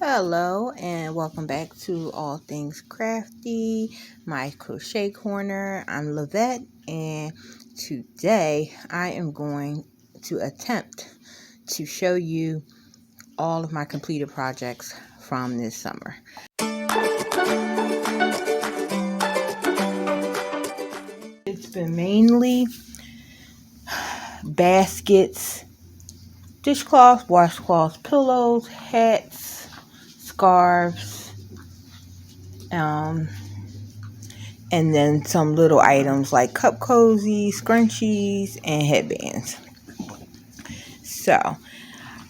Hello and welcome back to All Things Crafty, my crochet corner. I'm Lavette, and today I am going to attempt to show you all of my completed projects from this summer. It's been mainly baskets, dishcloths, washcloths, pillows, hats, scarves, and then some little items like cup cozies, scrunchies, and headbands. So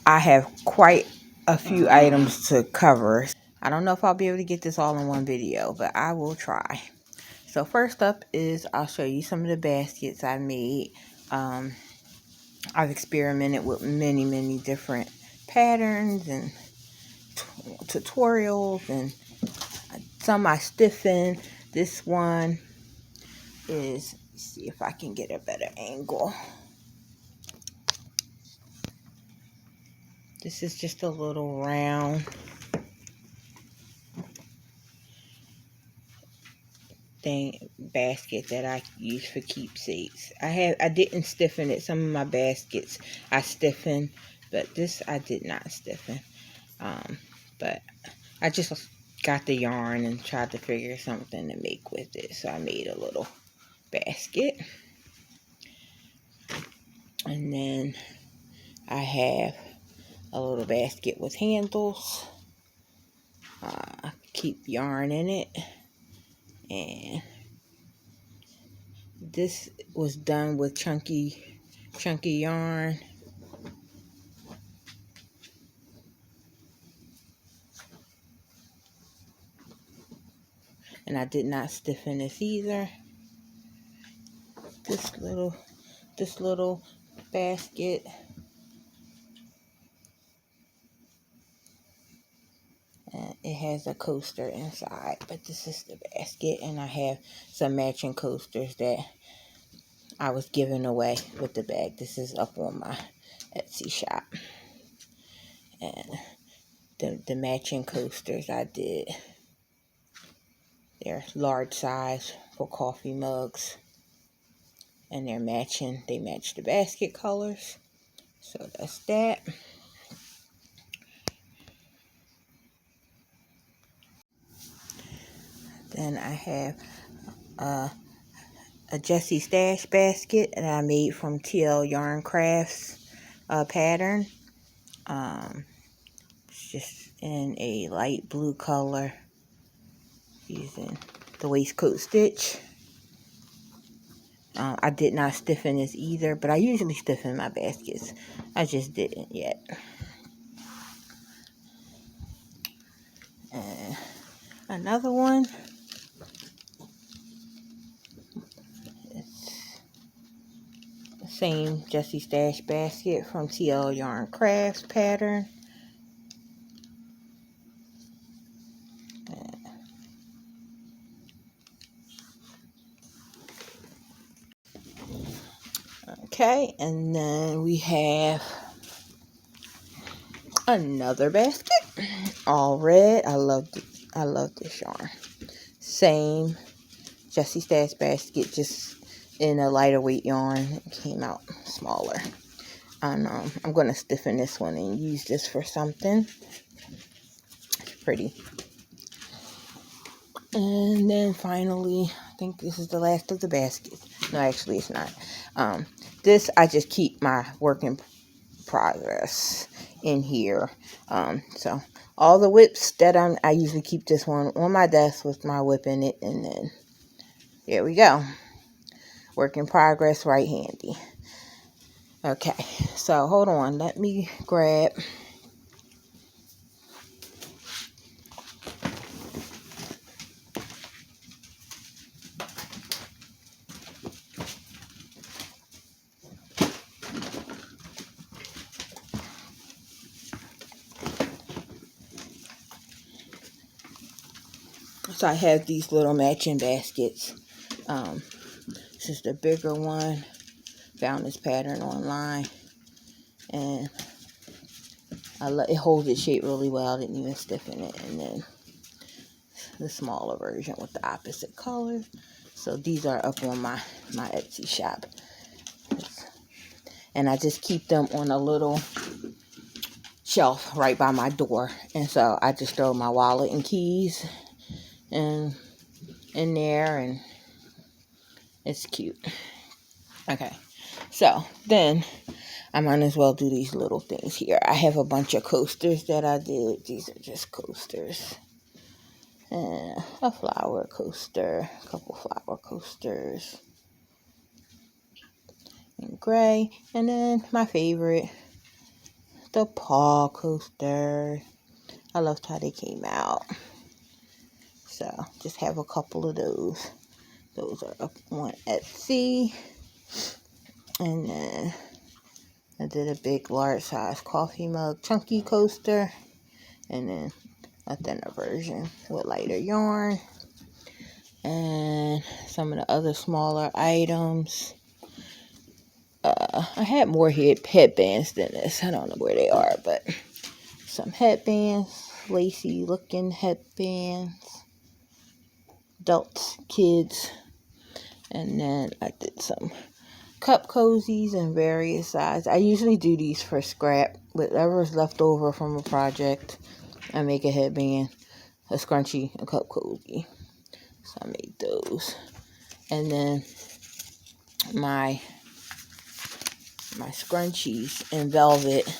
I have quite a few items to cover. I don't know if I'll be able to get this all in one video, but I will try. So first up is I'll show you some of the baskets I made. I've experimented with many different patterns and tutorials, and some I stiffen. This one is, let's see if I can get a better angle. This is just a little round basket that I use for keepsakes. I didn't stiffen it. Some of my baskets I stiffened, but this I did not stiffen. But I just got the yarn and tried to figure something to make with it. So I made a little basket. And then I have a little basket with handles. Keep yarn in it. And this was done with chunky yarn. And I did not stiffen this either. This little basket. And it has a coaster inside, but this is the basket, and I have some matching coasters that I was giving away with the bag. This is up on my Etsy shop. And the matching coasters I did, they're large size for coffee mugs, and they match the basket colors. So that's that. Then I have a Jessie Stash basket that I made from TL Yarn Crafts pattern. It's just in a light blue color using the waistcoat stitch. I did not stiffen this either, but I usually stiffen my baskets. I just didn't yet. And another one. It's the same Jessie Stash basket from TL Yarn Crafts pattern. Okay, and then we have another basket, all red. I love this yarn. Same Jessie Stash basket, just in a lighter weight yarn. It came out smaller. And I'm going to stiffen this one and use this for something. It's pretty. And then finally, I think this is the last of the baskets. No, actually it's not. This I just keep my work in progress in here. So all the whips that I usually keep this one on my desk with my whip in it, and then there we go. Work in progress, right handy. Okay, so hold on, let me grab so I have these little matching baskets. This is the bigger one. Found this pattern online, and It holds its shape really well. I didn't even stiffen it. And then the smaller version with the opposite colors. So these are up on my Etsy shop. And I just keep them on a little shelf right by my door. And so I just throw my wallet and keys in there, and it's cute. Okay, so then I might as well do these little things here. I have a bunch of coasters that I did. These are just coasters. And a flower coaster, a couple flower coasters in gray. And then my favorite, the paw coaster. I loved how they came out. So just have a couple of those. Those are up on Etsy. And then I did a big large size coffee mug chunky coaster. And then a thinner version with lighter yarn. And some of the other smaller items. I had more headbands than this. I don't know where they are, but some headbands, lacy looking headbands, adults, kids, and then I did some cup cozies in various sizes. I usually do these for scrap. Whatever's left over from a project, I make a headband, a scrunchie, a cup cozy. So I made those. And then my scrunchies in velvet,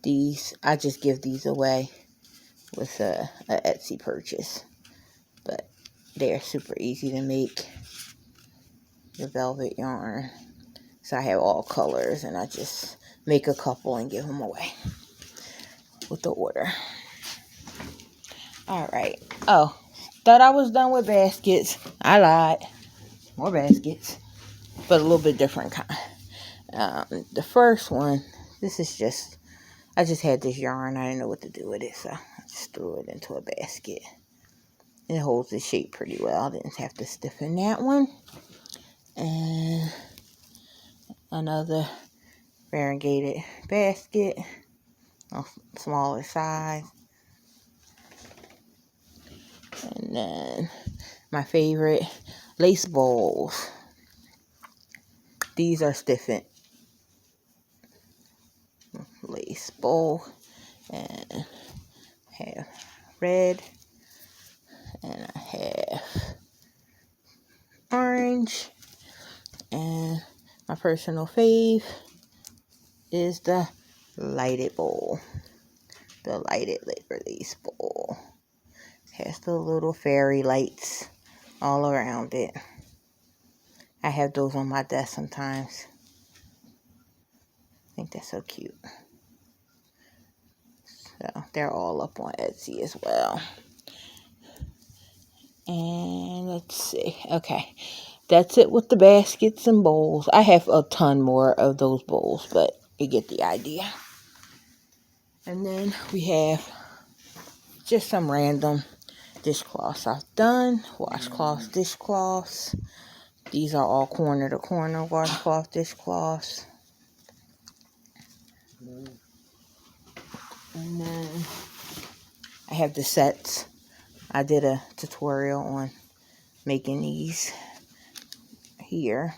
these, I just give these away with a Etsy purchase. But they're super easy to make, the velvet yarn. So I have all colors, and I just make a couple and give them away with the order. Alright. Oh, thought I was done with baskets. I lied. More baskets, but a little bit different kind. The first one, this is just, I just had this yarn. I didn't know what to do with it, so I just threw it into a basket. It holds the shape pretty well. I didn't have to stiffen that one. And another variegated basket, a smaller size. And then my favorite, lace bowls. These are stiffened. Lace bowl, and I have red, and I have orange, and my personal fave is the lighted bowl, the lighted lace bowl. Has the little fairy lights all around it. I have those on my desk sometimes. I think that's so cute. So they're all up on Etsy as well. And let's see. Okay. That's it with the baskets and bowls. I have a ton more of those bowls, but you get the idea. And then we have just some random dishcloths I've done. Washcloths, dishcloths. These are all corner to corner washcloth dishcloths. And then I have the sets. I did a tutorial on making these here.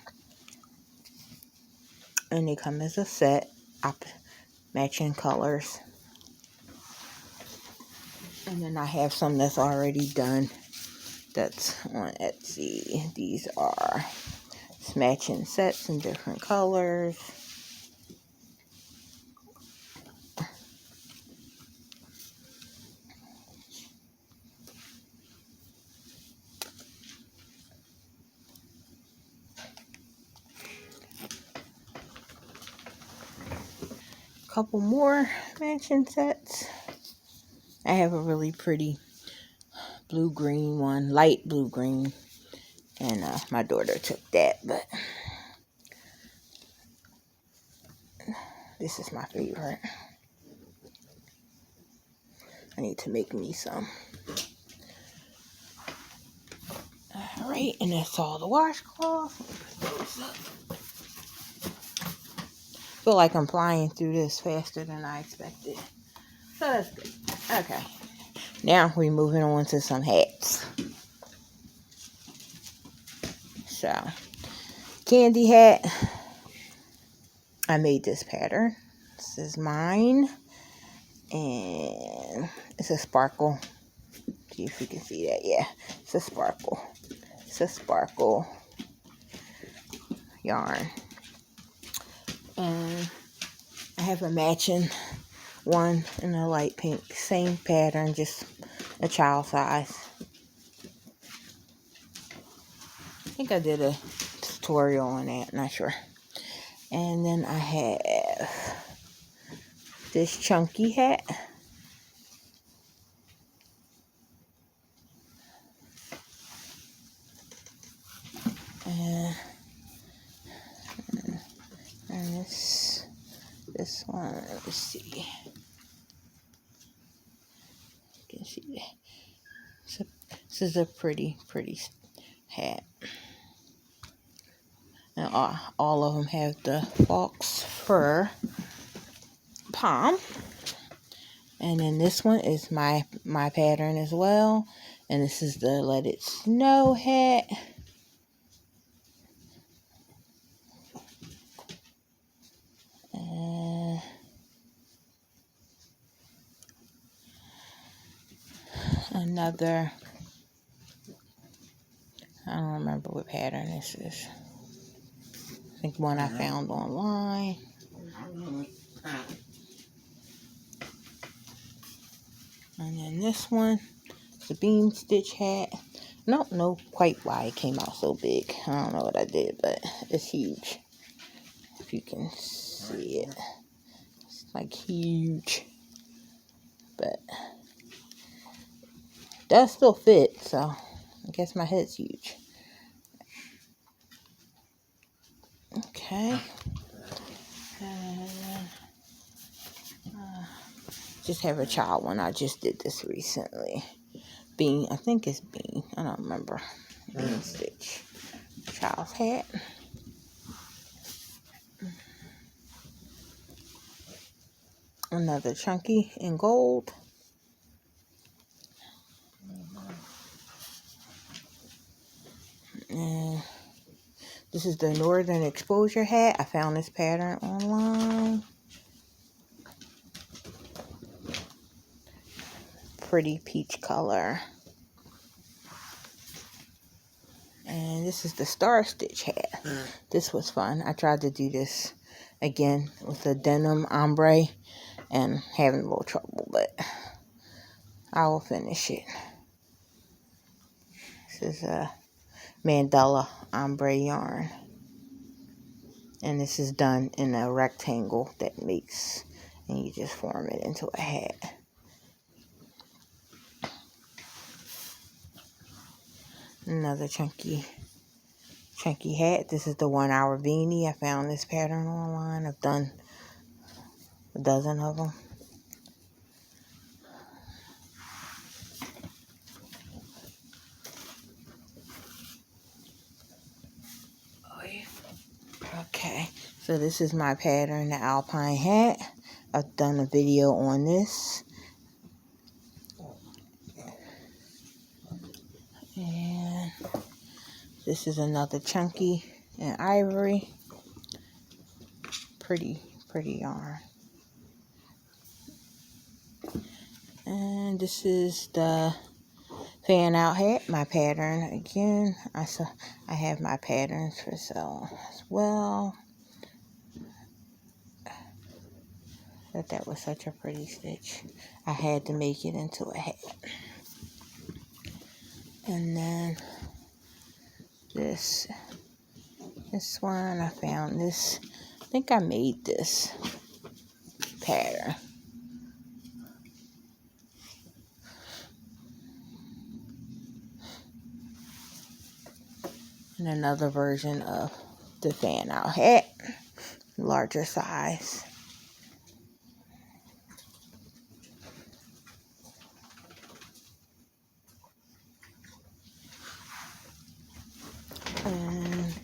And they come as a set, matching colors. And then I have some that's already done that's on Etsy. These are matching sets in different colors. Couple more matching sets. I have a really pretty blue-green one, light blue-green, and my daughter took that, but this is my favorite. I need to make me some. Alright, and that's all the washcloth. Feel like I'm flying through this faster than I expected. So that's good. Okay. Now we're moving on to some hats. So, candy hat. I made this pattern. This is mine. And it's a sparkle. See if you can see that. Yeah, it's a sparkle. It's a sparkle yarn. And I have a matching one in a light pink. Same pattern, just a child size. I think I did a tutorial on that, not sure. And then I have this chunky hat. And this one, let me see. You can see that. This is a pretty hat. And all of them have the fox fur pom. And then this one is my pattern as well. And this is the Let It Snow hat. Another, I don't remember what pattern this is. I think one I found online. And then this one, the beam stitch hat. I don't know quite why it came out so big. I don't know what I did, but it's huge. If you can see it. It's like huge. But it does still fit, so I guess my head's huge. Okay. Just have a child one. I just did this recently. Bean, I think it's bean. I don't remember. Bean stitch. Child's hat. Another chunky in gold. And this is the Northern Exposure hat. I found this pattern online. Pretty peach color. And this is the Star Stitch hat. This was fun. I tried to do this again with a denim ombre and having a little trouble, but I will finish it. This is a Mandela ombre yarn. And this is done in a rectangle that makes, and you just form it into a hat. Another chunky hat. This is the 1 hour beanie. I found this pattern online. I've done a dozen of them. Okay, so this is my pattern, the Alpine hat. I've done a video on this. And this is another chunky in ivory. Pretty yarn. And this is the fan out hat, my pattern again. I have my patterns for sale as well. But that was such a pretty stitch. I had to make it into a hat. And then this one, I found this. I think I made this pattern. And another version of the fan out hat, larger size. And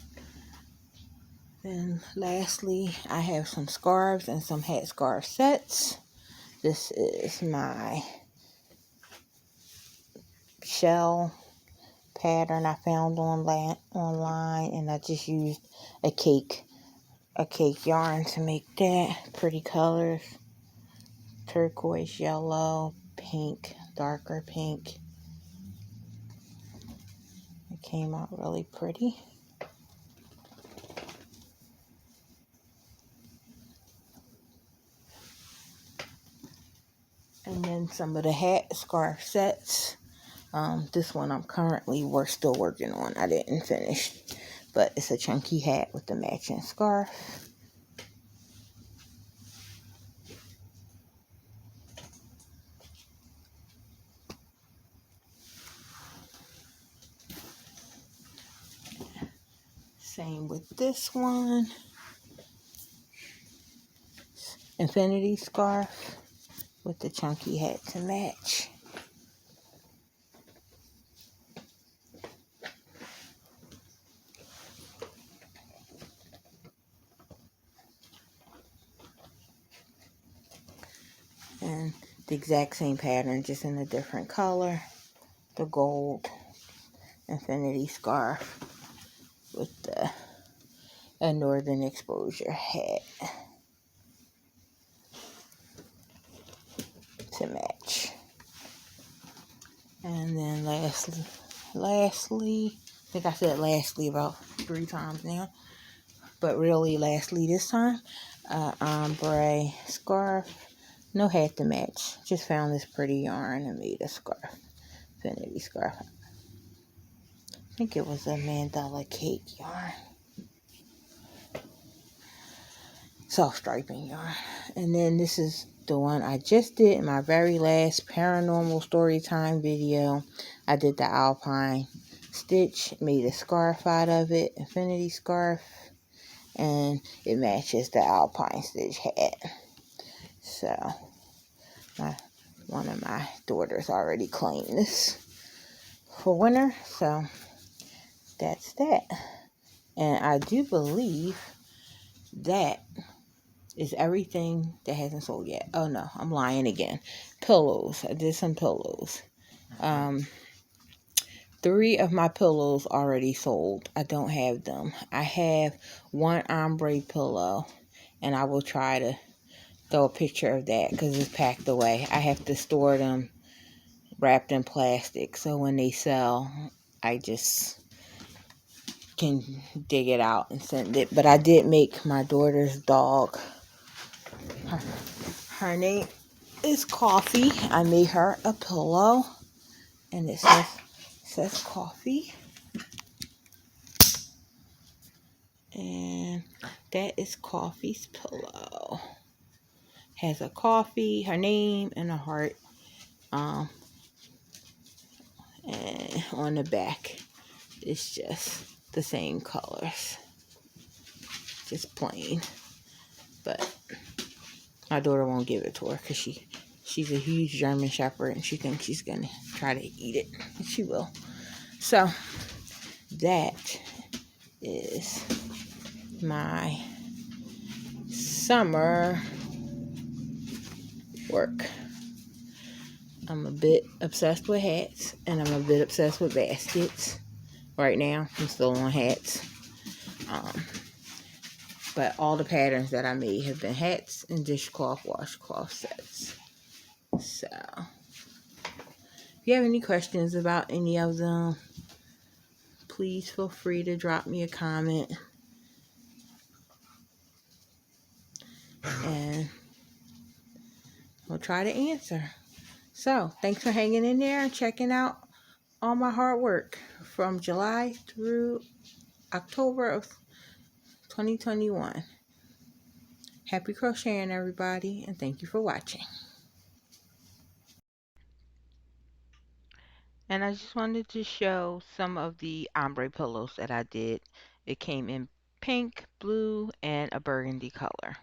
then lastly, I have some scarves and some hat scarf sets. This is my shell pattern I found online, and I just used a cake yarn to make that. Pretty colors: turquoise, yellow, pink, darker pink. It came out really pretty. And then some of the hat scarf sets. This one we're still working on. I didn't finish, but it's a chunky hat with the matching scarf. Same with this one. Infinity scarf with the chunky hat to match. And the exact same pattern, just in a different color. The gold infinity scarf with a northern exposure hat to match. And then lastly, I think I said lastly about 3 times now, but really lastly this time, ombre scarf. No hat to match. Just found this pretty yarn and made a scarf. Infinity scarf. I think it was a mandala cake yarn. Soft striping yarn. And then this is the one I just did in my very last paranormal story time video. I did the alpine stitch, made a scarf out of it, infinity scarf, and it matches the alpine stitch hat. So one of my daughters already claimed this for winter, so that's that. And I do believe that is everything that hasn't sold yet. Oh no, I'm lying again. Pillows. I did some pillows. 3 of my pillows already sold. I don't have them. I have one ombre pillow, and I will try to throw a picture of that because it's packed away. I have to store them wrapped in plastic, so when they sell, I just can dig it out and send it. But I did make my daughter's dog. Her name is Coffee. I made her a pillow, and it says Coffee. And that is Coffee's pillow. Has a coffee, her name, and a heart. And on the back, it's just the same colors, just plain. But my daughter won't give it to her because she's a huge German Shepherd, and she thinks she's gonna try to eat it. And she will. So that is my summer work. I'm a bit obsessed with hats, and I'm a bit obsessed with baskets. Right now, I'm still on hats. But all the patterns that I made have been hats and dishcloth, washcloth sets. So, if you have any questions about any of them, please feel free to drop me a comment. And we'll try to answer. So, thanks for hanging in there and checking out all my hard work from July through October of 2021. Happy crocheting, everybody, and thank you for watching. And I just wanted to show some of the ombre pillows that I did. It came in pink, blue, and a burgundy color.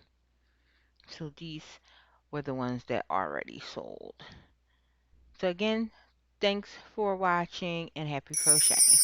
So these were the ones that already sold. So again, thanks for watching and happy crocheting.